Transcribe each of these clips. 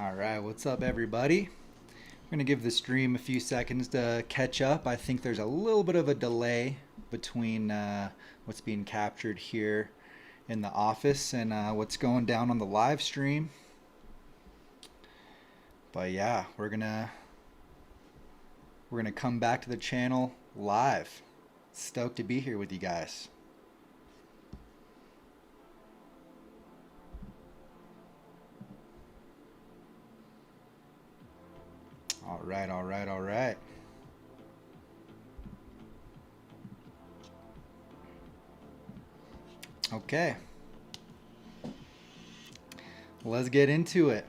All right, what's up, everybody? I'm going to give the stream a few seconds to catch up. I think there's a little bit of a delay between what's being captured here in the office and what's going down on the live stream. But yeah, we're gonna come back to the channel live. Stoked to be here with you guys. All right, all right, all right. Okay, let's get into it.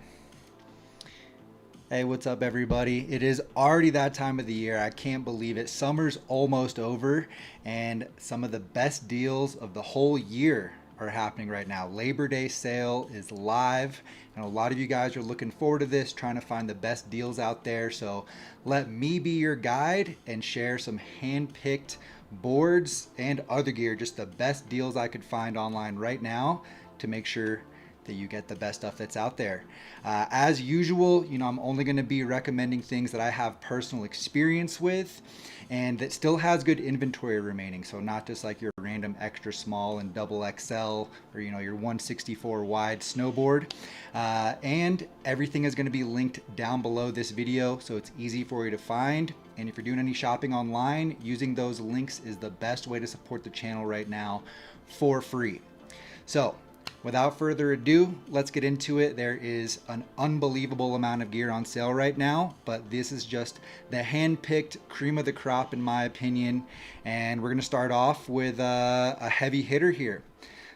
Hey, what's up, everybody? It is already that time of the year. I can't believe it. Summer's almost over, and some of the best deals of the whole year are happening right now. Labor Day sale is live, and a lot of you guys are looking forward to this, trying to find the best deals out there. So let me be your guide and share some hand-picked boards and other gear, just the best deals I could find online right now to make sure that you get the best stuff that's out there. As usual, I'm only going to be recommending things that I have personal experience with and that still has good inventory remaining. So not just like your random extra small and double XL or your 164 wide snowboard. And everything is going to be linked down below this video, so it's easy for you to find. And if you're doing any shopping online, using those links is the best way to support the channel right now for free. So without further ado, let's get into it. There is an unbelievable amount of gear on sale right now, but this is just the hand-picked cream of the crop in my opinion. And we're gonna start off with a heavy hitter here.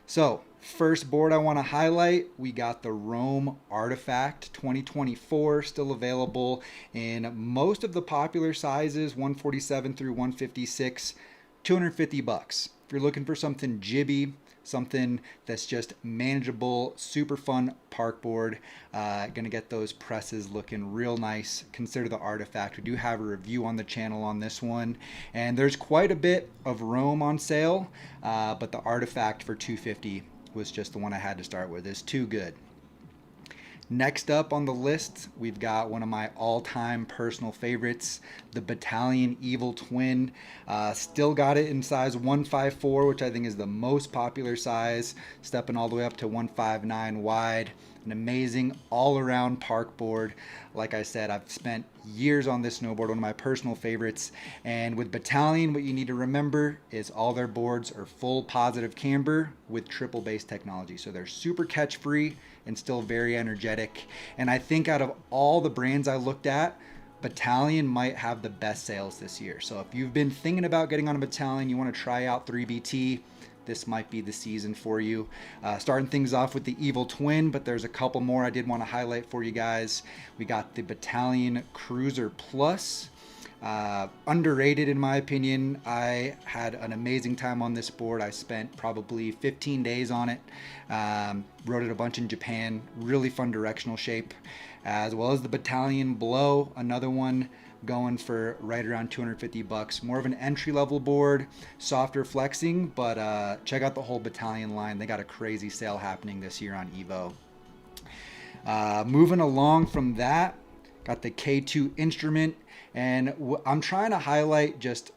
So first board I want to highlight, we got the Rome Artifact 2024, still available in most of the popular sizes, 147 through 156, 250 bucks. If you're looking for something jibby, something that's just manageable, super fun park board, gonna get those presses looking real nice. Consider the Artifact. We do have a review on the channel on this one, and there's quite a bit of Rome on sale, but the Artifact for 250 was just the one I had to start with. It's too good. Next up on the list, we've got one of my all-time personal favorites, the Battalion Evil Twin. Still got it in size 154, which I think is the most popular size, stepping all the way up to 159 wide. An amazing all-around park board. Like I said, I've spent years on this snowboard, one of my personal favorites. And with Battalion, what you need to remember is all their boards are full positive camber with triple base technology. So they're super catch free and still very energetic. And I think out of all the brands I looked at, Battalion might have the best sales this year. So if you've been thinking about getting on a Battalion, you want to try out 3BT, this might be the season for you. Starting things off with the Evil Twin, but there's a couple more I did want to highlight for you guys. We got the Battalion Cruiser Plus. Underrated in my opinion. I had an amazing time on this board. I spent probably 15 days on it. Rode it a bunch in Japan. Really fun directional shape. As well as the Battalion Blow, another one going for right around 250 bucks. More of an entry-level board, softer flexing, but check out the whole Battalion line. They got a crazy sale happening this year on Evo. Moving along from that, got the K2 Instrument, and I'm trying to highlight just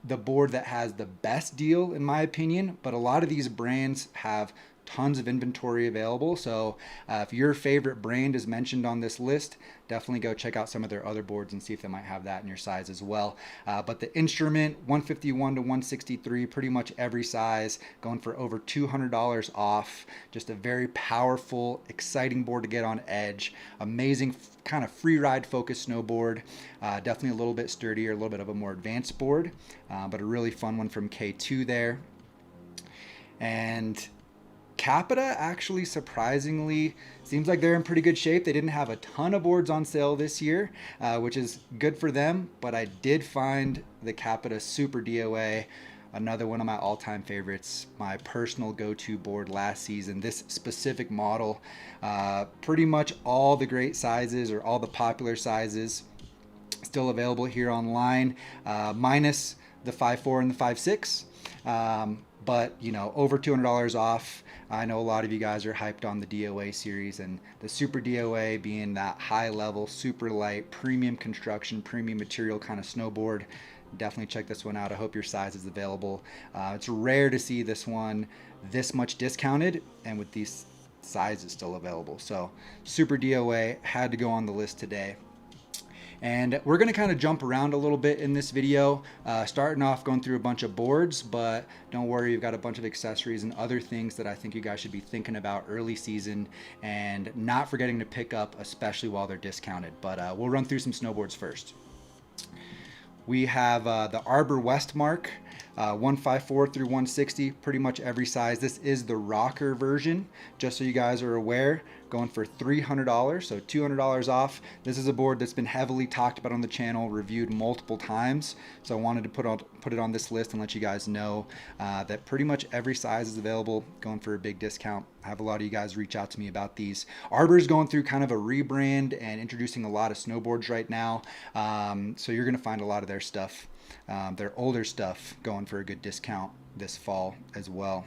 the board that has the best deal in my opinion, but a lot of these brands have tons of inventory available. So if your favorite brand is mentioned on this list, definitely go check out some of their other boards and see if they might have that in your size as well. But the Instrument 151 to 163, pretty much every size, going for over $200 off. Just a very powerful, exciting board to get on edge. Amazing kind of free ride focused snowboard. Definitely a little bit sturdier, a little bit of a more advanced board, but a really fun one from K2 there. And Capita actually surprisingly seems like they're in pretty good shape. They didn't have a ton of boards on sale this year, which is good for them, but I did find the Capita Super DOA, another one of my all-time favorites, my personal go-to board last season. This specific model, pretty much all the great sizes or all the popular sizes still available here online, minus the 5.4 and the 5.6. but you know, over $200 off. I know a lot of you guys are hyped on the DOA series, and the Super DOA being that high level, super light, premium construction, premium material kind of snowboard. Definitely check this one out. I hope your size is available. It's rare to see this one this much discounted and with these sizes still available. So Super DOA had to go on the list today. And we're going to kind of jump around a little bit in this video, starting off going through a bunch of boards, but don't worry, we've got a bunch of accessories and other things that I think you guys should be thinking about early season and not forgetting to pick up, especially while they're discounted. But we'll run through some snowboards first. We have the Arbor Westmark, 154 through 160, pretty much every size. This is the rocker version, just so you guys are aware, going for $300, so $200 off. This is a board that's been heavily talked about on the channel, reviewed multiple times, so I wanted to put it on this list and let you guys know that pretty much every size is available, going for a big discount. I have a lot of you guys reach out to me about these. Arbor is going through kind of a rebrand and introducing a lot of snowboards right now, so you're going to find a lot of their stuff, their older stuff, going for a good discount this fall as well.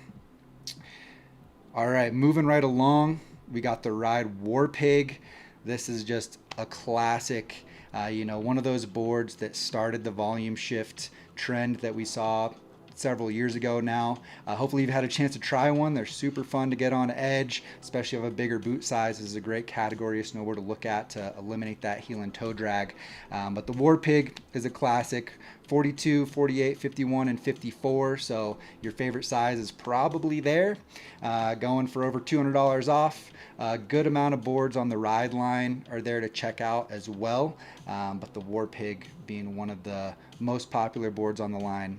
All right, moving right along, we got the Ride War Pig. This is just a classic, you know, one of those boards that started the volume shift trend that we saw several years ago now. Hopefully you've had a chance to try one. They're super fun to get on edge, especially if you have a bigger boot size. This is a great category of snowboard to look at to eliminate that heel and toe drag. But the War Pig is a classic. 42, 48, 51, and 54. So your favorite size is probably there. Going for over $200 off. A good amount of boards on the Ride line are there to check out as well. But the War Pig being one of the most popular boards on the line,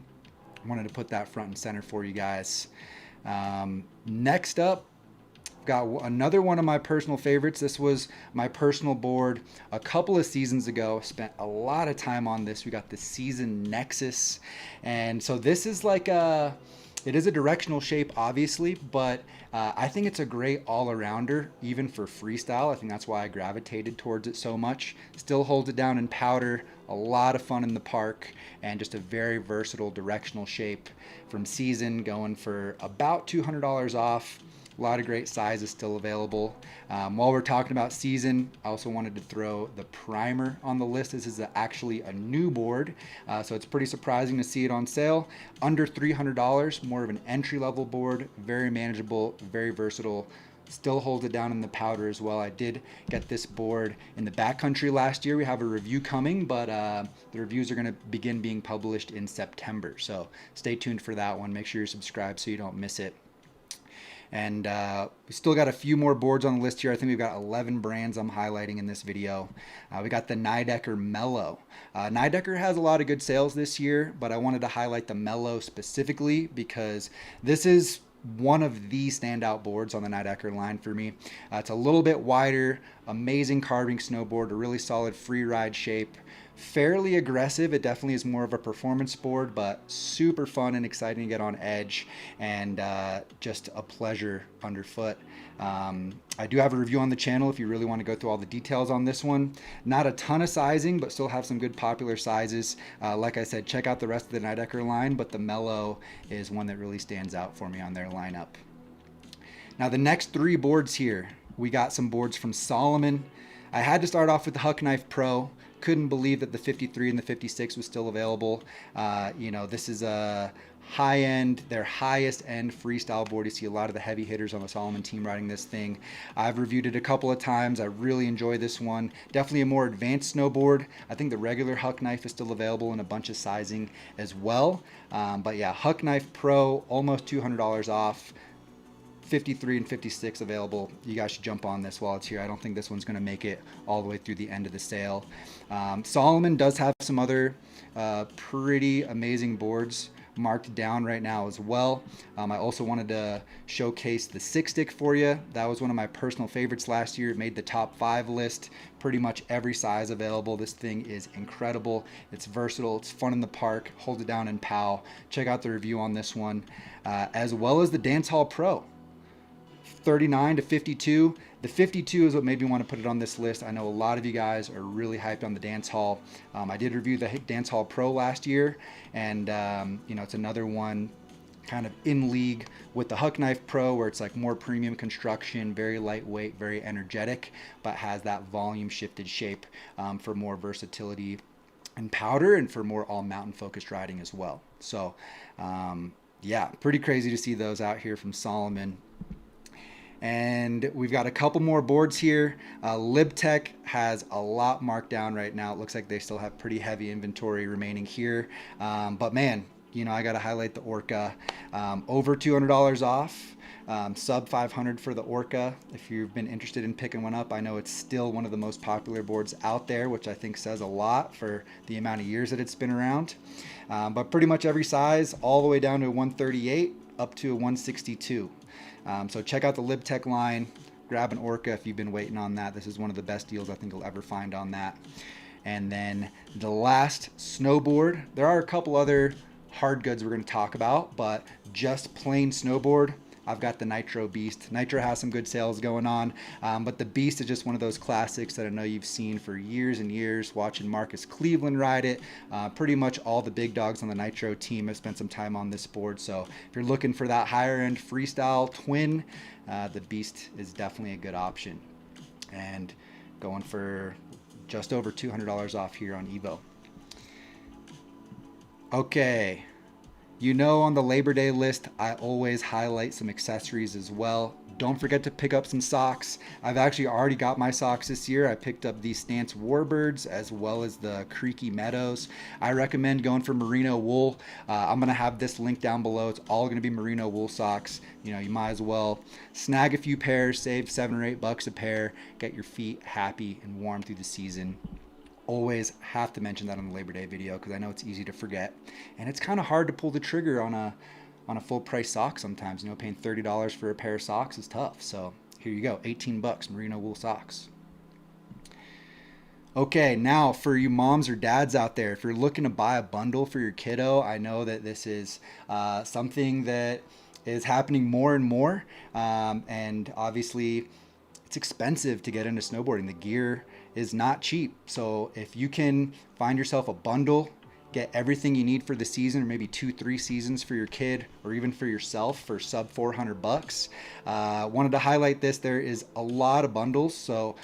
wanted to put that front and center for you guys. Next up, got another one of my personal favorites. This was my personal board a couple of seasons ago. Spent a lot of time on this. We got the Season Nexus, and so this is like it is a directional shape, obviously, but I think it's a great all-arounder, even for freestyle. I think that's why I gravitated towards it so much. Still holds it down in powder, a lot of fun in the park, and just a very versatile directional shape from Season, going for about $200 off. A lot of great sizes still available. While we're talking about Season, I also wanted to throw the Primer on the list. This is actually a new board, so it's pretty surprising to see it on sale. Under $300, more of an entry-level board, very manageable, very versatile. Still holds it down in the powder as well. I did get this board in the backcountry last year. We have a review coming, but the reviews are going to begin being published in September. So stay tuned for that one. Make sure you're subscribed so you don't miss it. And we still got a few more boards on the list here. I think we've got 11 brands I'm highlighting in this video. We got the Nidecker Mellow. Nidecker has a lot of good sales this year, but I wanted to highlight the Mellow specifically because this is one of the standout boards on the Nidecker line for me. It's a little bit wider, amazing carving snowboard, a really solid free ride shape. Fairly aggressive. It definitely is more of a performance board, but super fun and exciting to get on edge, and just a pleasure underfoot. I do have a review on the channel if you really want to go through all the details on this one. Not a ton of sizing, but still have some good popular sizes. Like I said, check out the rest of the Nidecker line, but the Mellow is one that really stands out for me on their lineup. Now the next three boards here, we got some boards from Salomon. I had to start off with the Huck Knife Pro. Couldn't believe that the 53 and the 56 was still available. You know, this is a high-end, their highest-end freestyle board. You see a lot of the heavy hitters on the Salomon team riding this thing. I've reviewed it a couple of times. I really enjoy this one. Definitely a more advanced snowboard. I think the regular Huck Knife is still available in a bunch of sizing as well. But yeah, Huck Knife Pro, almost $200 off. 53 and 56 available. You guys should jump on this while it's here. I don't think this one's going to make it all the way through the end of the sale. Salomon does have some other pretty amazing boards marked down right now as well. I also wanted to showcase the Six Stick for you. That was one of my personal favorites last year. It made the top 5 list. Pretty much every size available. This thing is incredible. It's versatile. It's fun in the park. Hold it down and pow. Check out the review on this one, as well as the Dancehall Pro. 39 to 52. The 52 is what made me want to put it on this list. I know a lot of you guys are really hyped on the Dancehall. I did review the Dancehall Pro last year, and you know, it's another one kind of in league with the Huck Knife Pro, where it's like more premium construction, very lightweight, very energetic, but has that volume shifted shape for more versatility and powder, and for more all mountain focused riding as well. So yeah, pretty crazy to see those out here from Salomon. And we've got a couple more boards here. LibTech has a lot marked down right now. It looks like they still have pretty heavy inventory remaining here. But man, I got to highlight the Orca. Over $200 off, sub 500 for the Orca. If you've been interested in picking one up, I know it's still one of the most popular boards out there, which I think says a lot for the amount of years that it's been around. But pretty much every size, all the way down to a 138 up to a 162. So check out the LibTech line, grab an Orca if you've been waiting on that. This is one of the best deals I think you'll ever find on that. And then the last, snowboard. There are a couple other hard goods we're going to talk about, but just plain snowboard, I've got the Nitro Beast. Nitro has some good sales going on, but the Beast is just one of those classics that I know you've seen for years and years, watching Marcus Cleveland ride it. Pretty much all the big dogs on the Nitro team have spent some time on this board, so if you're looking for that higher end freestyle twin, the Beast is definitely a good option. And going for just over $200 off here on Evo. Okay. On the Labor Day list, I always highlight some accessories as well. Don't forget to pick up some socks. I've actually already got my socks this year. I picked up the Stance Warbirds as well as the Creaky Meadows. I recommend going for merino wool. I'm going to have this link down below. It's all going to be merino wool socks. You might as well snag a few pairs, save $7 or $8 a pair, get your feet happy and warm through the season. Always have to mention that on the Labor Day video because I know it's easy to forget, and it's kind of hard to pull the trigger on a full price sock sometimes. Paying $30 for a pair of socks is tough. So here you go, $18 merino wool socks. Okay, now for you moms or dads out there, if you're looking to buy a bundle for your kiddo, I know that this is something that is happening more and more, and obviously it's expensive to get into snowboarding. The gear is not cheap. So if you can find yourself a bundle, get everything you need for the season, or maybe 2-3 seasons for your kid, or even for yourself for sub $400. Wanted to highlight this. There is a lot of bundles, so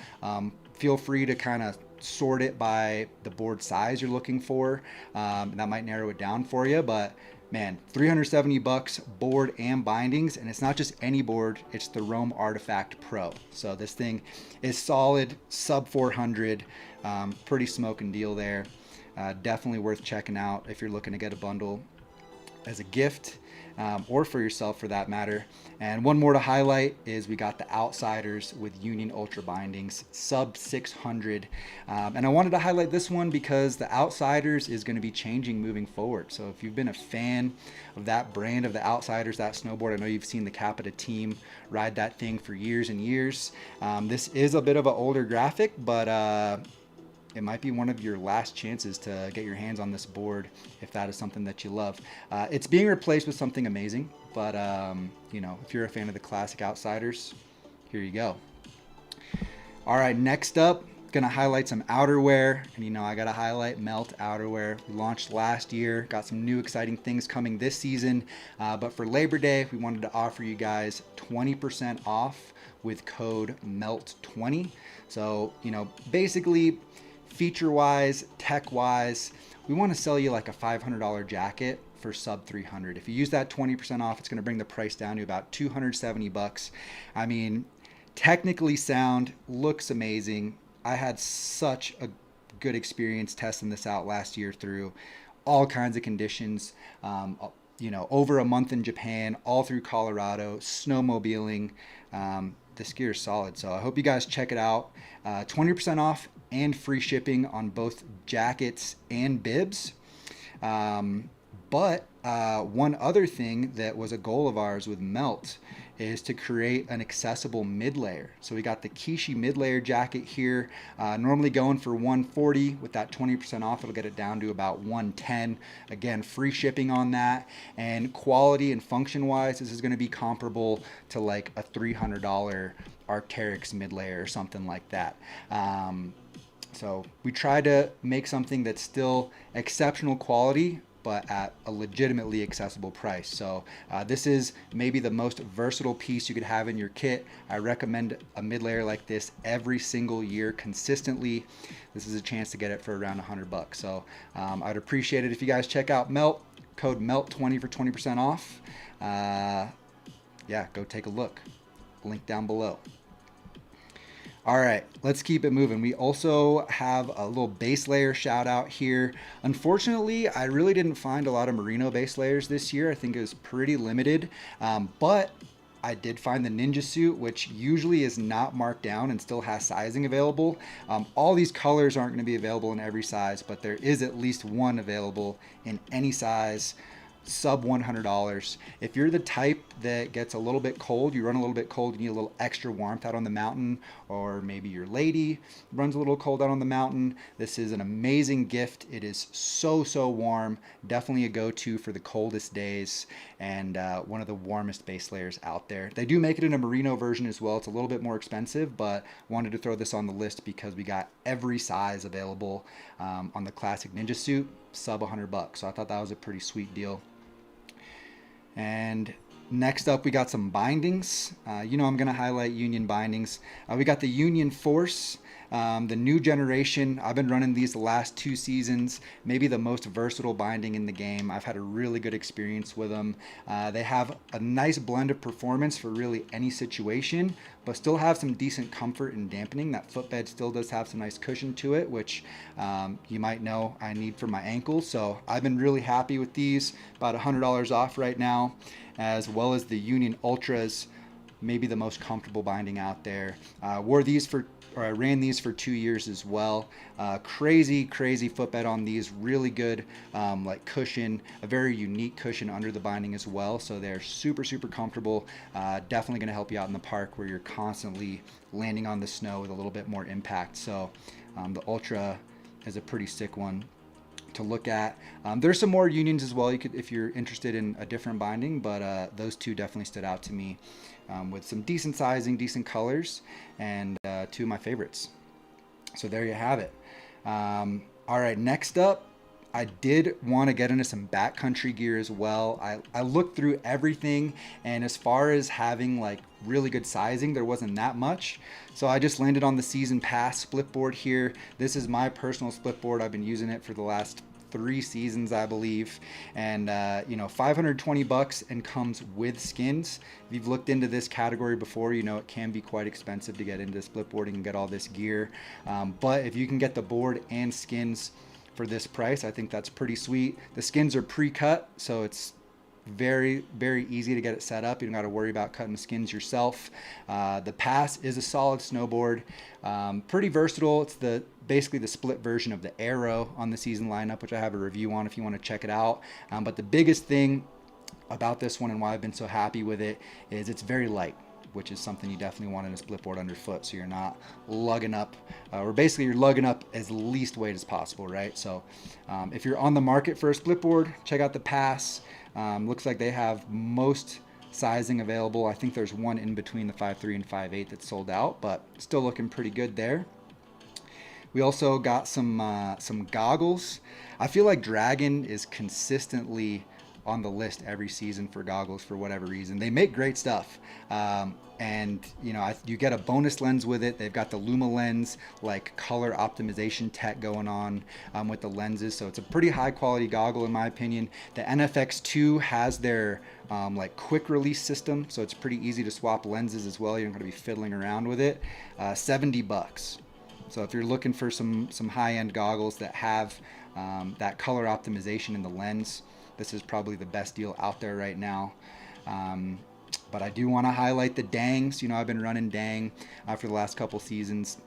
feel free to kind of sort it by the board size you're looking for. That might narrow it down for you, but man, $370 board and bindings, and it's not just any board, it's the Rome Artifact Pro. So this thing is solid, sub 400, pretty smoking deal there. Definitely worth checking out if you're looking to get a bundle as a gift, or for yourself for that matter. And one more to highlight is we got the Outsiders with Union Ultra bindings, sub 600. And I wanted to highlight this one because the Outsiders is going to be changing moving forward. So if you've been a fan of that brand of the Outsiders, that snowboard, I know you've seen the Capita team ride that thing for years and years. This is a bit of an older graphic, but it might be one of your last chances to get your hands on this board if that is something that you love. It's being replaced with something amazing, but if you're a fan of the classic Outsiders, here you go. All right, next up, gonna highlight some outerwear, and I gotta highlight Melt outerwear. We launched last year, got some new exciting things coming this season, but for Labor Day, we wanted to offer you guys 20% off with code MELT20. So, basically, feature-wise, tech-wise, we want to sell you like a $500 jacket for sub 300. If you use that 20% off, it's going to bring the price down to about $270. I mean, technically sound, looks amazing. I had such a good experience testing this out last year through all kinds of conditions. Over a month in Japan, all through Colorado, snowmobiling. This gear is solid, so I hope you guys check it out. 20% off and free shipping on both jackets and bibs. But one other thing that was a goal of ours with Melt is to create an accessible mid-layer. So we got the Kishi mid-layer jacket here, normally going for $140. With that 20% off, it'll get it down to about $110. Again, free shipping on that. And quality and function-wise, this is going to be comparable to like a $300 Arc'teryx mid-layer or something like that. So we try to make something that's still exceptional quality, but at a legitimately accessible price. So this is maybe the most versatile piece you could have in your kit. I recommend a mid-layer like this every single year consistently. This is a chance to get it for around $100. So I'd appreciate it if you guys check out Melt, code MELT20 for 20% off. Yeah, go take a look. Link down below. All right, let's keep it moving. We also have a little base layer shout out here. Unfortunately, I really didn't find a lot of merino base layers this year. I think it was pretty limited, but I did find the ninja suit, which usually is not marked down and still has sizing available. All these colors aren't going to be available in every size, but there is at least one available in any size, sub $100. If you're the type that gets a little bit cold, you run a little bit cold, you need a little extra warmth out on the mountain, or maybe your lady runs a little cold out on the mountain, this is an amazing gift. It is so warm, definitely a go-to for the coldest days, and one of the warmest base layers out there. They do make it in a merino version as well. It's a little bit more expensive, but wanted to throw this on the list because we got every size available on the classic ninja suit, sub $100. So I thought that was a pretty sweet deal. And next up, we got some bindings. You know I'm going to highlight Union bindings. We got the Union Force, the new generation. I've been running these the last 2 seasons, maybe the most versatile binding in the game. I've had a really good experience with them. They have a nice blend of performance for really any situation, but still have some decent comfort and dampening. That footbed still does have some nice cushion to it, which you might know I need for my ankles. So I've been really happy with these, about $100 off right now, as well as the Union Ultras, maybe the most comfortable binding out there. I ran these for 2 years as well. Crazy footbed on these, really good like cushion, a very unique cushion under the binding as well. So they're super comfortable. Definitely gonna help you out in the park where you're constantly landing on the snow with a little bit more impact. So the Ultra is a pretty sick one to look at. There's some more Unions as well, you could, if you're interested in a different binding, but those two definitely stood out to me with some decent sizing, decent colors, and 2 of my favorites. So there you have it. All right, next up, I did want to get into some backcountry gear as well. I looked through everything, and as far as having like really good sizing, there wasn't that much. So I just landed on the season pass splitboard here. This is my personal splitboard. I've been using it for the last 3 seasons, I believe, and you know, $520 and comes with skins. If you've looked into this category before, you know it can be quite expensive to get into splitboarding and get all this gear, but if you can get the board and skins for this price, I think that's pretty sweet. The skins are pre-cut, so it's very easy to get it set up. You don't got to worry about cutting the skins yourself. The pass is a solid snowboard, pretty versatile. It's basically the split version of the Arrow on the season lineup, which I have a review on if you want to check it out. But the biggest thing about this one and why I've been so happy with it is it's very light, which is something you definitely want in a splitboard underfoot, so you're not lugging up, or basically you're lugging up as least weight as possible, right? So if you're on the market for a splitboard, check out the Pass. Looks like they have most sizing available. I think there's one in between the 5.3 and 5.8 that's sold out, but still looking pretty good there. We also got some goggles. I feel like Dragon is consistently on the list every season for goggles for whatever reason. They make great stuff, and you know, you get a bonus lens with it. They've got the Luma lens, like color optimization tech going on with the lenses, so it's a pretty high quality goggle in my opinion. The NFX2 has their like quick release system, so it's pretty easy to swap lenses as well. You're not going to be fiddling around with it. $70. So if you're looking for some high-end goggles that have that color optimization in the lens, this is probably the best deal out there right now. But I do want to highlight the Dangs. You know, I've been running Dang for the last couple seasons.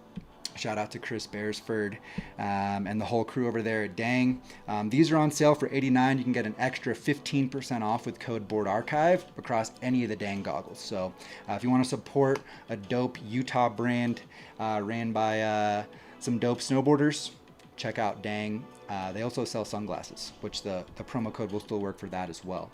Shout out to Chris Beresford and the whole crew over there at Dang. These are on sale for $89. You can get an extra 15% off with code BOARDARCHIVE across any of the Dang goggles. So if you want to support a dope Utah brand ran by some dope snowboarders, check out Dang. They also sell sunglasses, which the promo code will still work for that as well.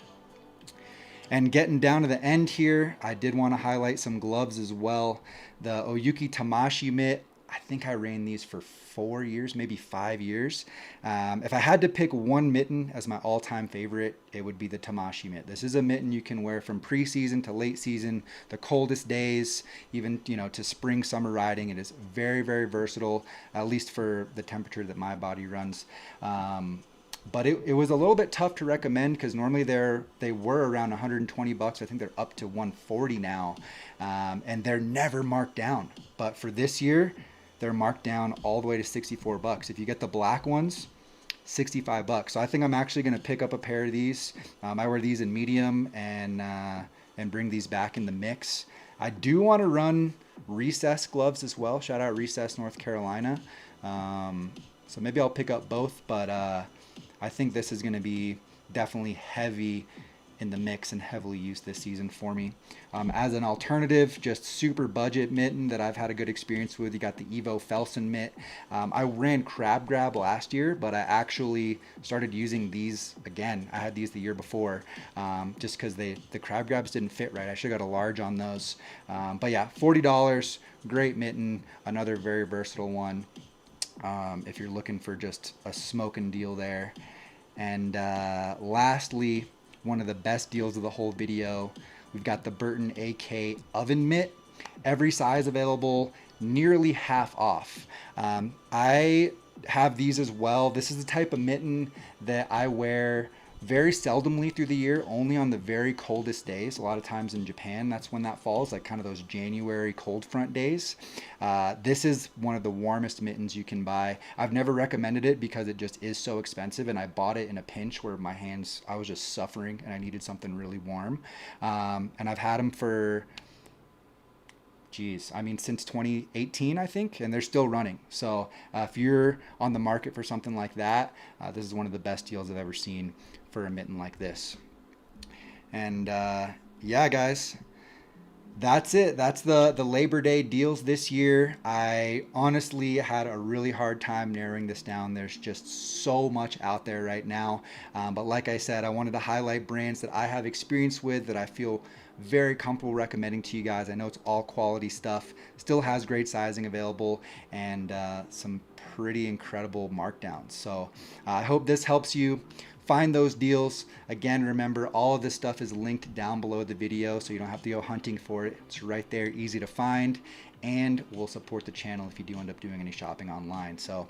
And getting down to the end here, I did want to highlight some gloves as well. The Oyuki Tamashi mitt, I think I ran these for 4 years, maybe 5 years. If I had to pick one mitten as my all-time favorite, it would be the Tamashi mitt. This is a mitten you can wear from preseason to late season, the coldest days, even to spring, summer riding. It is very, very versatile, at least for the temperature that my body runs. But it was a little bit tough to recommend because normally they were around 120 bucks. I think they're up to 140 now, and they're never marked down. But for this year, they're marked down all the way to 64 bucks. If you get the black ones, 65 bucks. So I think I'm actually going to pick up a pair of these. I wear these in medium and bring these back in the mix. I do want to run Recess gloves as well. Shout out Recess, North Carolina. So maybe I'll pick up both, but I think this is going to be definitely heavy in the mix and heavily used this season for me. As an alternative, just super budget mitten that I've had a good experience with, you got the Evo Felsen mitt. I ran Crab Grab last year, but I actually started using these again. I had these the year before, just because the Crab Grabs didn't fit right. I should have got a large on those. But yeah, $40, great mitten, another very versatile one. If you're looking for just a smoking deal there. And lastly, one of the best deals of the whole video, we've got the Burton AK oven mitt. Every size available, nearly half off. I have these as well. This is the type of mitten that I wear very seldomly through the year, only on the very coldest days. A lot of times in Japan, that's when that falls, like kind of those January cold front days. This is one of the warmest mittens you can buy. I've never recommended it because it just is so expensive, and I bought it in a pinch where my hands, I was just suffering and I needed something really warm. And I've had them for, since 2018, I think, and they're still running. So if you're on the market for something like that, this is one of the best deals I've ever seen for a mitten like this. And yeah, guys, that's it. That's the Labor Day deals this year. I honestly had a really hard time narrowing this down. There's just so much out there right now. But like I said, I wanted to highlight brands that I have experience with, that I feel very comfortable recommending to you guys. I know it's all quality stuff, still has great sizing available, and some pretty incredible markdowns. So I hope this helps you find those deals. Again, remember, all of this stuff is linked down below the video, so you don't have to go hunting for it. It's right there, easy to find, and will support the channel if you do end up doing any shopping online. So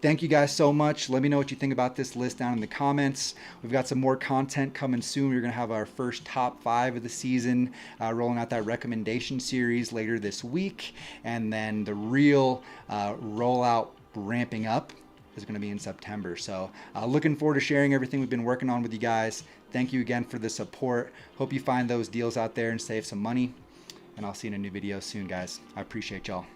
thank you guys so much. Let me know what you think about this list down in the comments. We've got some more content coming soon. We're gonna have our first top 5 of the season, rolling out that recommendation series later this week, and then the real rollout ramping up is going to be in September. So looking forward to sharing everything we've been working on with you guys. Thank you again for the support. Hope you find those deals out there and save some money. And I'll see you in a new video soon, guys. I appreciate y'all.